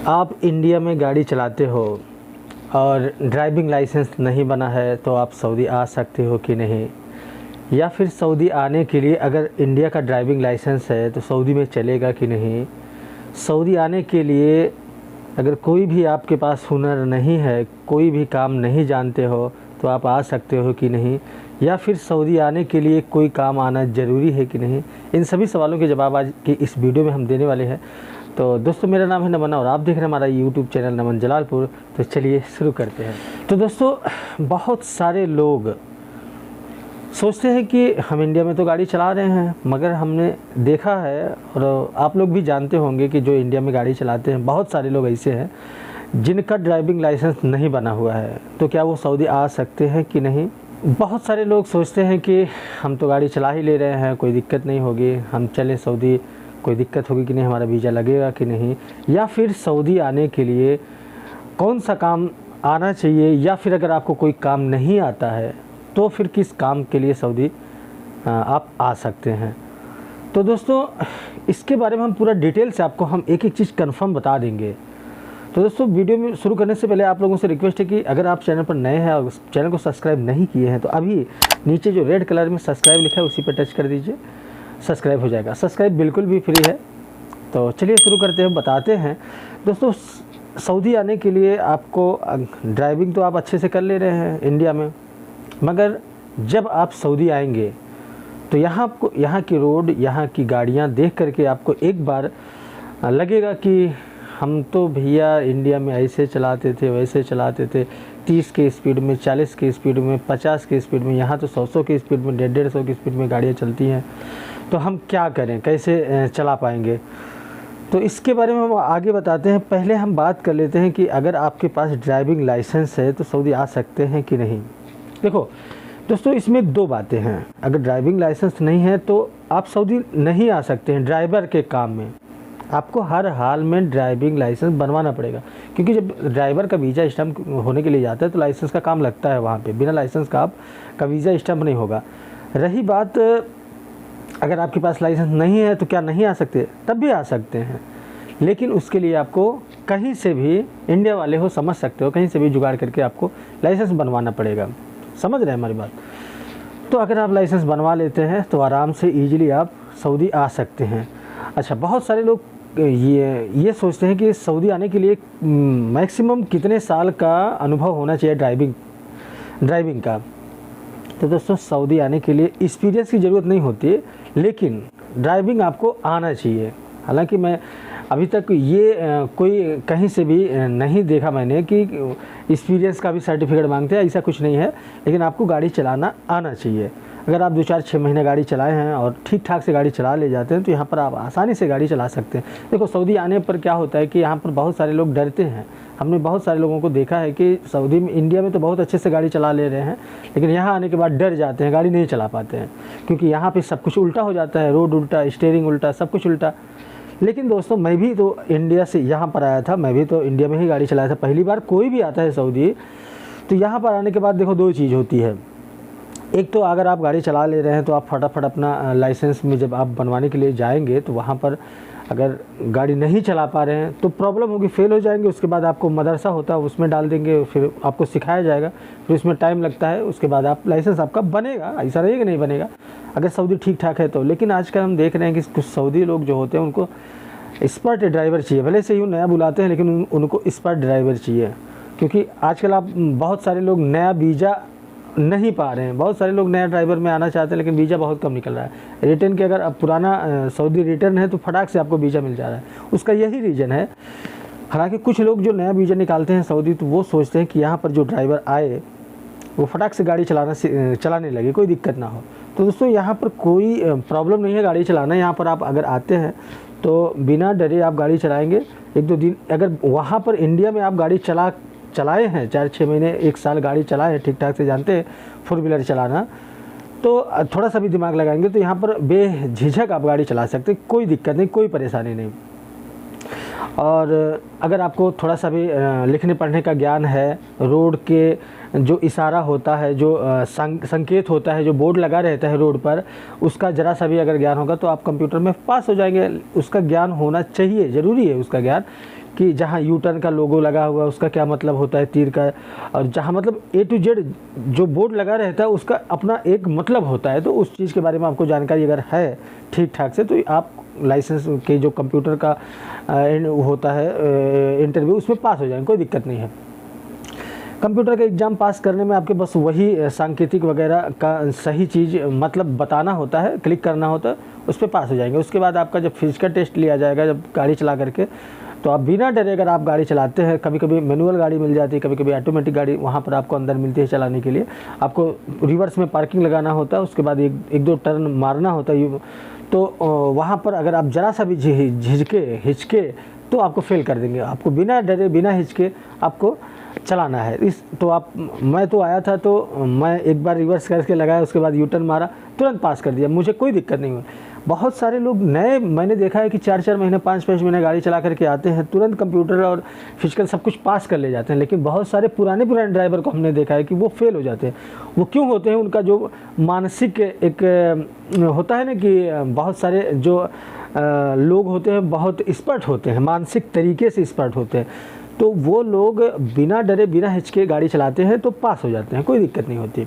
आप इंडिया में गाड़ी चलाते हो और ड्राइविंग लाइसेंस नहीं बना है तो आप सऊदी आ सकते हो कि नहीं, या फिर सऊदी आने के लिए अगर इंडिया का ड्राइविंग लाइसेंस है तो सऊदी में चलेगा कि नहीं। सऊदी आने के लिए अगर कोई भी आपके पास हुनर नहीं है, कोई भी काम नहीं जानते हो तो आप आ सकते हो कि नहीं, या फिर सऊदी आने के लिए कोई काम आना ज़रूरी है कि नहीं। इन सभी सवालों के जवाब आज की इस वीडियो में हम देने वाले हैं। तो दोस्तों, मेरा नाम है नमन और आप देख रहे हैं हमारा यूट्यूब चैनल नमन जलालपुर। तो चलिए शुरू करते हैं। तो दोस्तों, बहुत सारे लोग सोचते हैं कि हम इंडिया में तो गाड़ी चला रहे हैं, मगर हमने देखा है और आप लोग भी जानते होंगे कि जो इंडिया में गाड़ी चलाते हैं बहुत सारे लोग ऐसे हैं जिनका ड्राइविंग लाइसेंस नहीं बना हुआ है। तो क्या वो सऊदी आ सकते हैं कि नहीं। बहुत सारे लोग सोचते हैं कि हम तो गाड़ी चला ही ले रहे हैं, कोई दिक्कत नहीं होगी, हम चले सऊदी, कोई दिक्कत होगी कि नहीं, हमारा वीज़ा लगेगा कि नहीं, या फिर सऊदी आने के लिए कौन सा काम आना चाहिए, या फिर अगर आपको कोई काम नहीं आता है तो फिर किस काम के लिए सऊदी आप आ सकते हैं। तो दोस्तों, इसके बारे में हम पूरा डिटेल से आपको हम एक एक चीज़ कंफर्म बता देंगे। तो दोस्तों, वीडियो में शुरू करने से पहले आप लोगों से रिक्वेस्ट है कि अगर आप चैनल पर नए हैं और चैनल को सब्सक्राइब नहीं किए हैं तो अभी नीचे जो रेड कलर में सब्सक्राइब लिखा है उसी पर टच कर दीजिए, सब्सक्राइब हो जाएगा। सब्सक्राइब बिल्कुल भी फ्री है। तो चलिए शुरू करते हैं, बताते हैं। दोस्तों, सऊदी आने के लिए आपको ड्राइविंग तो आप अच्छे से कर ले रहे हैं इंडिया में, मगर जब आप सऊदी आएंगे तो यहाँ की रोड, यहाँ की गाड़ियाँ देख करके आपको एक बार लगेगा कि हम तो भैया इंडिया में ऐसे चलाते थे, वैसे चलाते थे, 30 के स्पीड में, 40 के स्पीड में, 50 के स्पीड में, यहाँ तो 100 के स्पीड में, 150 की स्पीड में गाड़ियाँ चलती हैं। तो हम क्या करें, कैसे चला पाएंगे। तो इसके बारे में हम आगे बताते हैं। पहले हम बात कर लेते हैं कि अगर आपके पास ड्राइविंग लाइसेंस है तो सऊदी आ सकते हैं कि नहीं। देखो दोस्तों, इसमें दो बातें हैं। अगर ड्राइविंग लाइसेंस नहीं है तो आप सऊदी नहीं आ सकते हैं ड्राइवर के काम में। आपको हर हाल में ड्राइविंग लाइसेंस बनवाना पड़ेगा, क्योंकि जब ड्राइवर का वीज़ा स्टैम्प होने के लिए जाता है तो लाइसेंस का काम लगता है वहाँ पे। बिना लाइसेंस का आपका वीज़ा स्टैम्प नहीं होगा। रही बात, अगर आपके पास लाइसेंस नहीं है तो क्या नहीं आ सकते, तब भी आ सकते हैं, लेकिन उसके लिए आपको कहीं से भी, इंडिया वाले हो समझ सकते हो, कहीं से भी जुगाड़ करके आपको लाइसेंस बनवाना पड़ेगा। समझ रहे हैं हमारी बात। तो अगर आप लाइसेंस बनवा लेते हैं तो आराम से ईजिली आप सऊदी आ सकते हैं। अच्छा, बहुत सारे लोग ये सोचते हैं कि सऊदी आने के लिए मैक्सिमम कितने साल का अनुभव होना चाहिए ड्राइविंग का। तो दोस्तों, सऊदी आने के लिए एक्सपीरियंस की ज़रूरत नहीं होती है, लेकिन ड्राइविंग आपको आना चाहिए। हालांकि मैं अभी तक ये कोई कहीं से भी नहीं देखा मैंने कि एक्सपीरियंस का भी सर्टिफिकेट मांगते हैं, ऐसा कुछ नहीं है। लेकिन आपको गाड़ी चलाना आना चाहिए। अगर आप 2-4-6 महीने गाड़ी चलाए हैं और ठीक ठाक से गाड़ी चला ले जाते हैं तो यहाँ पर आप आसानी से गाड़ी चला सकते हैं। देखो, सऊदी आने पर क्या होता है कि यहाँ पर बहुत सारे लोग डरते हैं। हमने बहुत सारे लोगों को देखा है कि सऊदी में, इंडिया में तो बहुत अच्छे से गाड़ी चला ले रहे हैं, लेकिन यहाँ आने के बाद डर जाते हैं, गाड़ी नहीं चला पाते हैं, क्योंकि यहाँ पे सब कुछ उल्टा हो जाता है। रोड उल्टा, स्टीयरिंग उल्टा, सब कुछ उल्टा। लेकिन दोस्तों, मैं भी तो इंडिया से यहाँ पर आया था, मैं भी तो इंडिया में ही गाड़ी चलाया था। पहली बार कोई भी आता है सऊदी तो यहाँ पर आने के बाद देखो दो चीज़ होती है। एक तो अगर आप गाड़ी चला ले रहे हैं तो आप फटाफट अपना लाइसेंस में जब आप बनवाने के लिए जाएंगे तो वहाँ पर अगर गाड़ी नहीं चला पा रहे हैं तो प्रॉब्लम होगी, फेल हो जाएंगे। उसके बाद आपको मदरसा होता है उसमें डाल देंगे, फिर आपको सिखाया जाएगा, फिर उसमें टाइम लगता है। उसके बाद आप लाइसेंस आपका बनेगा, ऐसा नहीं कि नहीं बनेगा अगर सऊदी ठीक ठाक है तो। लेकिन आजकल हम देख रहे हैं कि कुछ सऊदी लोग जो होते हैं उनको एक्सपर्ट ड्राइवर चाहिए। भले से यूँ नया बुलाते हैं लेकिन उनको एक्सपर्ट ड्राइवर चाहिए, क्योंकि आजकल आप बहुत सारे लोग नया वीज़ा नहीं पा रहे हैं। बहुत सारे लोग नया ड्राइवर में आना चाहते हैं लेकिन वीज़ा बहुत कम निकल रहा है। रिटर्न के अगर अब पुराना सऊदी रिटर्न है तो फटाक से आपको वीज़ा मिल जा रहा है, उसका यही रीज़न है। हालांकि कुछ लोग जो नया वीज़ा निकालते हैं सऊदी तो वो सोचते हैं कि यहाँ पर जो ड्राइवर आए वो फटाक से गाड़ी चलाने लगे, कोई दिक्कत ना हो। तो दोस्तों, यहाँ पर कोई प्रॉब्लम नहीं है गाड़ी चलाना। यहाँ पर आप अगर आते हैं तो बिना डरे आप गाड़ी चलाएँगे। 1-2 दिन अगर वहाँ पर इंडिया में आप गाड़ी चलाए हैं, 4-6 महीने, 1 साल गाड़ी चलाए हैं, ठीक ठाक से जानते हैं 4 व्हीलर चलाना, तो थोड़ा सा भी दिमाग लगाएंगे तो यहाँ पर बेझिझक आप गाड़ी चला सकते हैं, कोई दिक्कत नहीं, कोई परेशानी नहीं। और अगर आपको थोड़ा सा भी लिखने पढ़ने का ज्ञान है, रोड के जो इशारा होता है, जो संकेत होता है, जो बोर्ड लगा रहता है रोड पर, उसका ज़रा सा भी अगर ज्ञान होगा तो आप कंप्यूटर में पास हो जाएंगे। उसका ज्ञान होना चाहिए, ज़रूरी है उसका ज्ञान, कि जहाँ यू टर्न का लोगो लगा हुआ है उसका क्या मतलब होता है तीर का, और जहाँ मतलब ए टू जेड जो बोर्ड लगा रहता है उसका अपना एक मतलब होता है। तो उस चीज़ के बारे में आपको जानकारी अगर है ठीक ठाक से तो आप लाइसेंस के जो कंप्यूटर का होता है इंटरव्यू उसमें पास हो जाएंगे, कोई दिक्कत नहीं है। कंप्यूटर का एग्ज़ाम पास करने में आपके बस वही सांकेतिक वगैरह का सही चीज़ मतलब बताना होता है, क्लिक करना होता है, उस पर पास हो जाएंगे। उसके बाद आपका जब फिजिकल टेस्ट लिया जाएगा जब गाड़ी चला करके, तो आप बिना डरे अगर आप गाड़ी चलाते हैं, कभी कभी मैनुअल गाड़ी मिल जाती है, कभी कभी ऑटोमेटिक गाड़ी वहाँ पर आपको अंदर मिलती है चलाने के लिए। आपको रिवर्स में पार्किंग लगाना होता है, उसके बाद एक दो टर्न मारना होता है, तो वहाँ पर अगर आप ज़रा सा भी हिचके तो आपको फेल कर देंगे। आपको बिना डरे बिना हिचके आपको चलाना है। मैं तो आया था तो मैं एक बार रिवर्स करके लगाया, उसके बाद यू टर्न मारा, तुरंत पास कर दिया, मुझे कोई दिक्कत नहीं हुई। बहुत सारे लोग नए मैंने देखा है कि 4-4 महीने 5-5 महीने गाड़ी चला करके आते हैं, तुरंत कंप्यूटर और फिजिकल सब कुछ पास कर ले जाते हैं। लेकिन बहुत सारे पुराने ड्राइवर को हमने देखा है कि वो फेल हो जाते हैं। वो क्यों होते हैं? उनका जो मानसिक एक होता है ना कि बहुत सारे जो लोग होते हैं बहुत एक्सपर्ट होते हैं, मानसिक तरीके से एक्सपर्ट होते हैं, तो वो लोग बिना डरे बिना हिचके गाड़ी चलाते हैं तो पास हो जाते हैं, कोई दिक्कत नहीं होती।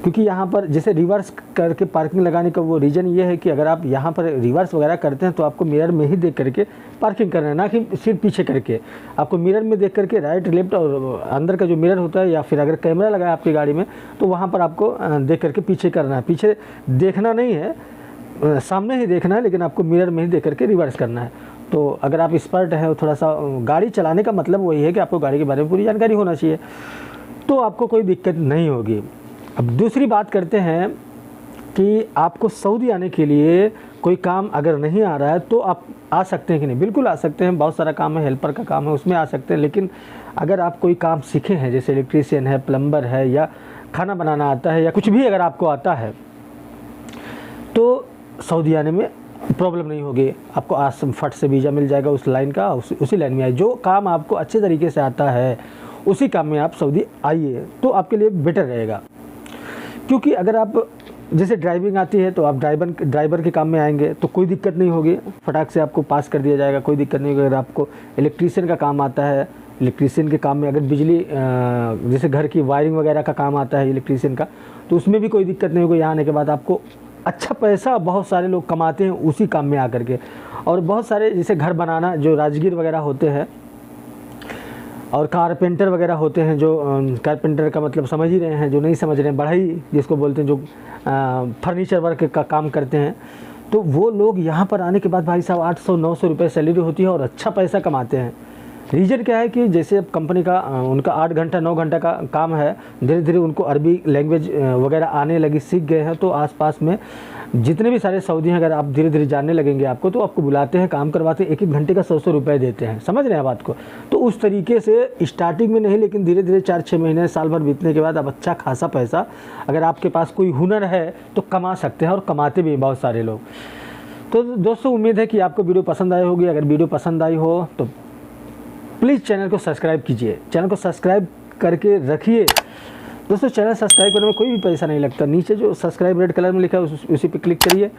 क्योंकि यहाँ पर जैसे रिवर्स करके पार्किंग लगाने का वो रीज़न ये है कि अगर आप यहाँ पर रिवर्स वगैरह करते हैं तो आपको मिरर में ही देख करके पार्किंग करना है, ना कि सिर्फ पीछे करके। आपको मिरर में देख करके राइट लेफ्ट और अंदर का जो मिरर होता है, या फिर अगर कैमरा लगा है आपकी गाड़ी में तो वहाँ पर आपको देख करके पीछे करना है। पीछे देखना नहीं है, सामने ही देखना है, लेकिन आपको मिरर में ही देख करके रिवर्स करना है। तो अगर आप एक्सपर्ट हैं, थोड़ा सा गाड़ी चलाने का मतलब वही है कि आपको गाड़ी के बारे में पूरी जानकारी होना चाहिए, तो आपको कोई दिक्कत नहीं होगी। अब दूसरी बात करते हैं कि आपको सऊदी आने के लिए कोई काम अगर नहीं आ रहा है तो आप आ सकते हैं कि नहीं? बिल्कुल आ सकते हैं। बहुत सारा काम है, हेल्पर का काम है, उसमें आ सकते हैं। लेकिन अगर आप कोई काम सीखे हैं, जैसे इलेक्ट्रीशियन है, प्लम्बर है, या खाना बनाना आता है, या कुछ भी अगर आपको आता है, तो सऊदी आने में प्रॉब्लम नहीं होगी। आपको आज फट से वीज़ा मिल जाएगा उस लाइन का, उसी लाइन में आए। जो काम आपको अच्छे तरीके से आता है उसी काम में आप सऊदी आइए, तो आपके लिए बेटर रहेगा। क्योंकि अगर आप जैसे ड्राइविंग आती है तो आप ड्राइवर के काम में आएंगे तो कोई दिक्कत नहीं होगी, फटाक से आपको पास कर दिया जाएगा, कोई दिक्कत नहीं होगी। अगर आपको इलेक्ट्रीशियन का काम आता है, इलेक्ट्रीशियन के काम में अगर बिजली जैसे घर की वायरिंग वगैरह का काम आता है इलेक्ट्रीशियन का, तो उसमें भी कोई दिक्कत नहीं होगी। यहाँ आने के बाद आपको अच्छा पैसा बहुत सारे लोग कमाते हैं उसी काम में आकर के। और बहुत सारे जैसे घर बनाना जो राजगीर वगैरह होते हैं, और कारपेंटर वगैरह होते हैं, जो कारपेंटर का मतलब समझ ही रहे हैं, जो नहीं समझ रहे हैं, बढ़ई जिसको बोलते हैं, जो फर्नीचर वर्क का काम करते हैं, तो वो लोग यहाँ पर आने के बाद भाई साहब 800-900 रुपये सैलरी होती है और अच्छा पैसा कमाते हैं। रीज़न क्या है कि जैसे अब कंपनी का उनका 8 घंटा 9 घंटा का काम है, धीरे धीरे उनको अरबी लैंग्वेज वगैरह आने लगी, सीख गए हैं। तो आसपास में जितने भी सारे सऊदी हैं, अगर आप धीरे धीरे जानने लगेंगे आपको, तो आपको बुलाते हैं, काम करवाते हैं, 1-1 घंटे का 100-100 रुपये देते हैं। समझ रहे हैं बात को? तो उस तरीके से स्टार्टिंग में नहीं, लेकिन धीरे धीरे 4-6 महीने साल भर बीतने के बाद आप अच्छा खासा पैसा, अगर आपके पास कोई हुनर है तो कमा सकते हैं, और कमाते भी बहुत सारे लोग। तो दोस्तों, उम्मीद है कि आपको वीडियो पसंद आई होगी। अगर वीडियो पसंद आई हो तो प्लीज़ चैनल को सब्सक्राइब कीजिए, चैनल को सब्सक्राइब करके रखिए। दोस्तों, चैनल सब्सक्राइब करने में कोई भी पैसा नहीं लगता। नीचे जो सब्सक्राइब रेड कलर में लिखा है उसी पे क्लिक करिए,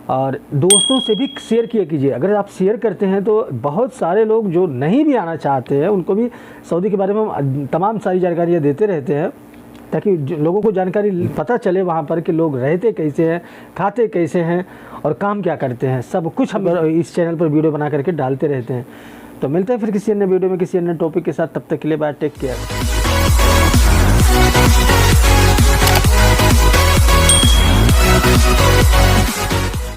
और दोस्तों से भी शेयर किया कीजिए। अगर आप शेयर करते हैं तो बहुत सारे लोग जो नहीं भी आना चाहते हैं उनको भी सऊदी के बारे में तमाम सारी जानकारियाँ देते रहते हैं, ताकि लोगों को जानकारी पता चले वहाँ पर कि लोग रहते कैसे हैं, खाते कैसे हैं, और काम क्या करते हैं। सब कुछ हम इस चैनल पर वीडियो बना करके डालते रहते हैं। तो मिलते हैं फिर किसी अन्य वीडियो में किसी अन्य टॉपिक के साथ। तब तक के लिए बाय, टेक केयर।